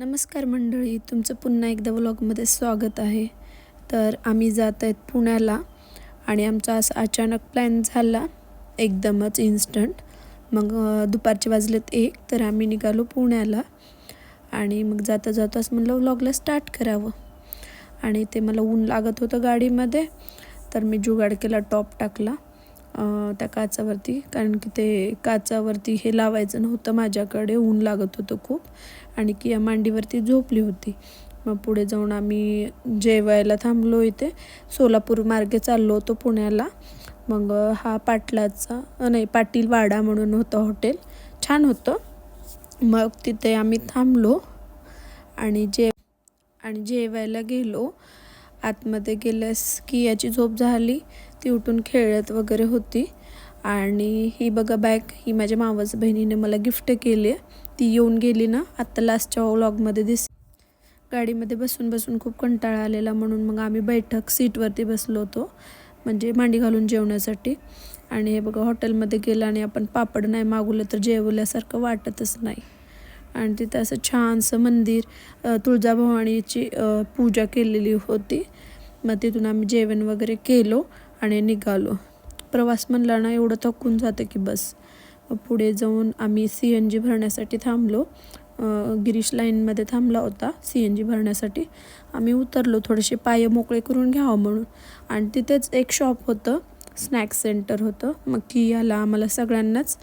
नमस्कार मंडळी, तुमचं पुन्हा एकदा व्लॉगमध्ये स्वागत आहे. तर आम्ही जात आहेत पुण्याला आणि आमचा असा अचानक प्लॅन झाला, एकदमच इन्स्टंट. मग दुपारचे वाजलेत 1, तर आम्ही निघालो पुण्याला आणि मग जाता जाताच म्हणलं व्लॉगला स्टार्ट करावं. आणि ते मला ऊन लागत होतं गाडीमध्ये, तर मी जुगाड केला, टॉप टाकला त्या काचावरती, कारण की ते काचावरती हे लावायचं नव्हतं माझ्याकडे, ऊन लागत होतं खूप. आणि किया मांडीवरती झोपली होती. मग पुढे जाऊन आम्ही जेवायला थांबलो. इथे सोलापूर मार्गे चाललो होतो पुण्याला. मग हा पाटील वाडा म्हणून होतं हॉटेल, छान होतं. मग तिथे आम्ही थांबलो आणि जेवायला गेलो. आतमध्ये गेल्यास कियाची झोप झाली, ती उठून खेळत वगैरे होती. आणि ही बघा बॅग, ही माझ्या मावस बहिणीने मला गिफ्ट केली आहे. ती येऊन गेली ना, आत्ता लास्टच्या व्लॉगमध्ये गाडीमध्ये बसून बसून खूप कंटाळा आलेला, म्हणून मग आम्ही बैठक सीटवरती बसलो होतो, म्हणजे मांडी घालून जेवण्यासाठी. आणि हे बघा हॉटेलमध्ये गेलं आणि आपण पापड नाही मागवलं तर जेवल्यासारखं वाटतच नाही. आणि तिथं असं छानसं मंदिर, तुळजाभवानीची पूजा केलेली होती. मग तिथून आम्ही जेवण वगैरे केलो आणि निघालो. प्रवास म्हणला ना, एवढं थकून जातं की बस. पुढे जाऊन आम्ही CNG भरण्यासाठी थांबलो. गिरीश लाईनमध्ये थांबला होता CNG भरण्यासाठी. आम्ही उतरलो, थोडेसे पाय मोकळे करून घ्यावं म्हणून. आणि तिथेच एक शॉप होतं, स्नॅक्स सेंटर होतं. मग कियाला आम्हाला सगळ्यांनाच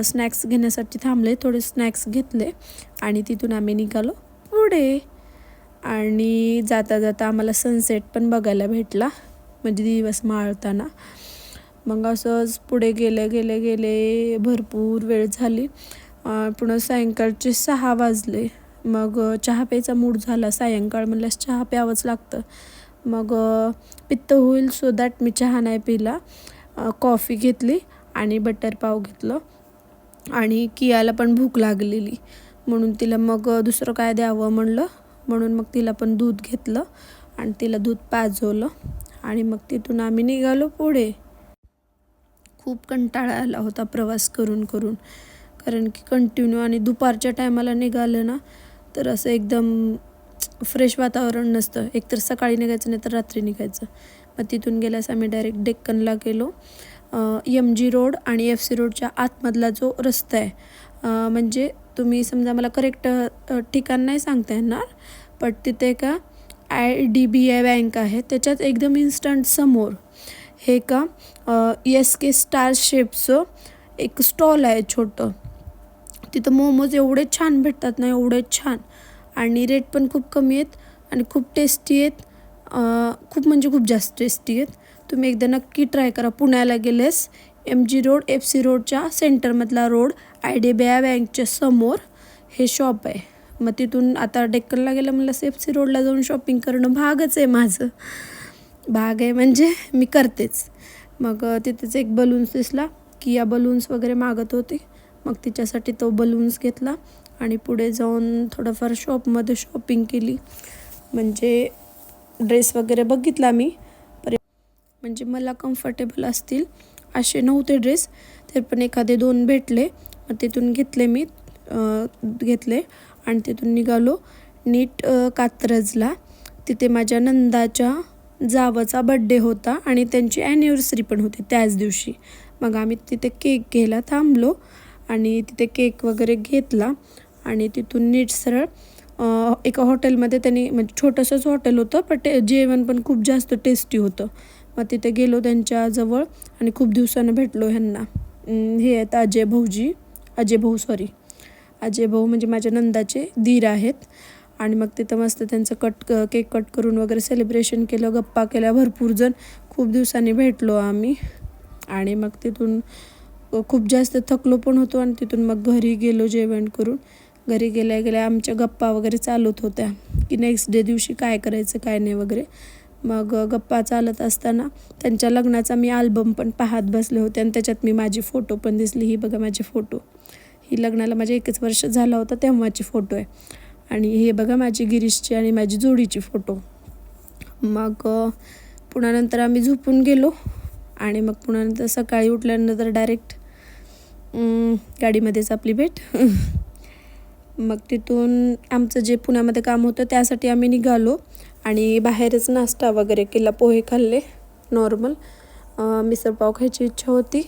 स्नॅक्स घेण्यासाठी थांबले, थोडे स्नॅक्स घेतले आणि तिथून आम्ही निघालो पुढे. आणि जाता जाता आम्हाला सनसेट पण बघायला भेटला, म्हणजे दिवस माळताना. मग असंच पुढे गेले भरपूर वेळ झाली. पुन्हा सायंकाळचे 6 वाजले. मग चहा प्यायचा मूड झाला. सायंकाळ म्हणल्यास चहा प्यावंच लागतं. मग पित्त होईल सो दॅट मी चहा नाही पिला. कॉफी घेतली आणि बटर पाव घेतलं. आणि कियाला पण भूक लागलेली, म्हणून तिला मग दुसरं काय द्यावं म्हणलं, म्हणून मग तिला पण दूध घेतलं आणि तिला दूध पाजवलं. आणि मग तिथून आम्ही निघालो पुढे. खूप कंटाळा आला होता प्रवास करून, कारण की कंटिन्यू. आणि दुपारच्या टायमाला निघालं ना, तर असं एकदम फ्रेश वातावरण नसतं. एकतर सकाळी निघायचं नाही तर रात्री निघायचं. मग तिथून गेल्यास आम्ही डायरेक्ट डेक्कनला गेलो. MG रोड आणि FC रोडच्या आतमधला जो रस्ता आहे, म्हणजे तुम्ही समजा, मला करेक्ट ठिकाण नाही सांगता येणार, पण तिथे का IDBI बँक आहे, त्याच्यात एकदम इन्स्टंट समोर हे का SK स्टार शेपचं एक स्टॉल आहे छोटं. तिथं मोमोज एवढे छान भेटतात ना, एवढे छान, आणि रेट पण खूप कमी आहेत आणि खूप टेस्टी आहेत. खूप म्हणजे खूप जास्त टेस्टी आहेत. तुम्ही एकदा नक्की ट्राय करा. पुण्याला गेलेस MG रोड FC रोडच्या सेंटरमधला रोड, IDBI बँकच्या समोर हे शॉप आहे. मग तिथून आता डेक्कनला गेलं म्हणलं FC रोडला जाऊन शॉपिंग करणं भागच आहे माझं. भाग आहे म्हणजे मी करतेच. मग तिथेच एक बलून्स दिसला, किया बलून्स वगैरे मागत होती. मग तिच्यासाठी तो बलून्स घेतला आणि पुढे जाऊन थोडंफार शॉपमध्ये शॉपिंग केली. म्हणजे ड्रेस वगैरे बघितला मी, म्हणजे मला कम्फर्टेबल असतील असे नव्हते ड्रेस, तर पण एखादे 2 भेटले. मग तिथून घेतले आणि तिथून निघालो नीट कात्रजला. तिथे माझ्या नंदाच्या जावचा बड्डे होता आणि त्यांची ॲनिव्हर्सरी पण होती त्याच दिवशी. मग आम्ही तिथे केक घ्यायला थांबलो आणि तिथे केक वगैरे घेतला. आणि तिथून नीट सरळ एका हॉटेलमध्ये, त्यांनी म्हणजे छोटंसंच हॉटेल होतं, पण जेवण पण खूप जास्त टेस्टी होतं. मग तिथे गेलो त्यांच्याजवळ आणि खूप दिवसानं भेटलो ह्यांना. हे आहेत अजय भाऊ म्हणजे माझ्या नंदाचे दीर आहेत. आणि मग तिथं मस्त त्यांचं केक कट करून वगैरे सेलिब्रेशन केलं, गप्पा केल्या. भरपूर जण, खूप दिवसांनी भेटलो आम्ही. आणि मग तिथून खूप जास्त थकलो पण होतो आणि तिथून मग घरी गेलो जेवण करून. घरी गेल्या आमच्या गप्पा वगैरे चालत होत्या की नेक्स्ट डे दिवशी काय करायचं काय नाही वगैरे. मग गप्पा चालत असताना त्यांच्या लग्नाचा मी अल्बम पण पाहत बसले होते आणि त्याच्यात मी माझी फोटो पण दिसली. ही बघा माझी फोटो, ही लग्नाला माझे 1 वर्ष झाला होता तेव्हाची फोटो आहे. आणि हे बघा माझी गिरीशची आणि माझी जोडीची फोटो. मग पुन्हा नंतर आम्ही झोपून गेलो आणि मग पुन्हा नंतर सकाळी उठल्यानंतर डायरेक्ट गाडीमध्येच आपली भेट. मग तिथून आमचं जे पुण्यामध्ये काम होतं त्यासाठी आम्ही निघालो आणि बाहेरच नाश्ता वगैरे केला, पोहे खाल्ले नॉर्मल. मिसळपाव खायची इच्छा होती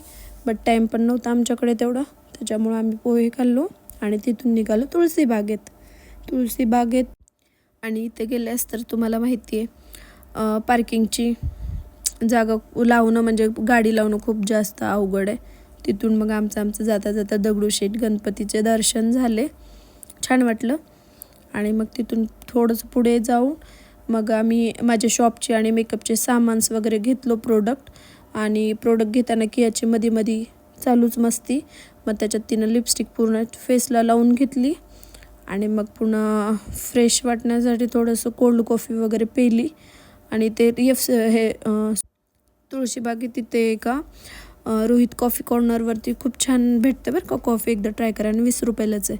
बट टाईम पण नव्हता आमच्याकडे तेवढा, त्याच्यामुळं आम्ही पोहे खाल्लो आणि तिथून निघालो तुळशीबागेत. आणि इथे गेल्यास तर तुम्हाला माहिती आहे पार्किंगची जागा लावणं म्हणजे गाडी लावणं खूप जास्त अवघड आहे. तिथून मग आमचं जाता जाता दगडूशेठ गणपतीचे दर्शन झाले, छान वाटलं. आणि मग तिथून थोडंसं पुढे जाऊन मग आम्ही माझ्या शॉपचे आणि मेकअपचे सामान्स वगैरे घेतलो, प्रोडक्ट घेताना कियाची मध्ये चालूच मस्ती. मग त्याच्यात तिनं लिपस्टिक पूर्ण फेसला लावून घेतली आणि मग पुन्हा फ्रेश वाटण्यासाठी थोडंसं कोल्ड कॉफी वगैरे पेली. आणि ते तुळशीबागेत तिथे का रोहित कॉफी कॉर्नरवरती खूप छान भेटते बरं का कॉफी, एकदा ट्राय करा. आणि 20 रुपयालाच आहे.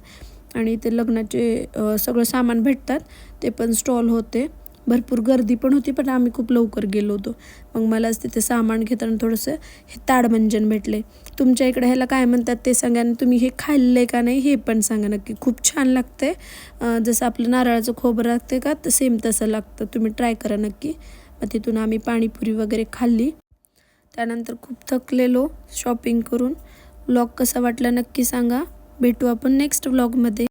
आणि ते लग्नाचे सगळं सामान भेटतात, ते पण स्टॉल होते. भरपूर गर्दी पण होती पण आम्ही खूप लवकर गेलो होतो. मग मलाच तिथे सामान घेताना थोडंसं हे ताडमंजन भेटले. तुमच्या इकडे ह्याला काय म्हणतात ते सांगा, आणि तुम्ही हे खाल्ले का नाही हे पण सांगा नक्की. खूप छान लागते, जसं आपलं नारळाचं खोबरं लागते का तर सेम तसं लागतं, तुम्ही ट्राय करा नक्की. मग तिथून आम्ही पाणीपुरी वगैरे खाल्ली. त्यानंतर खूप थकलेलो शॉपिंग करून. व्लॉग कसा वाटला नक्की सांगा. भेटू आपण नेक्स्ट व्लॉगमध्ये.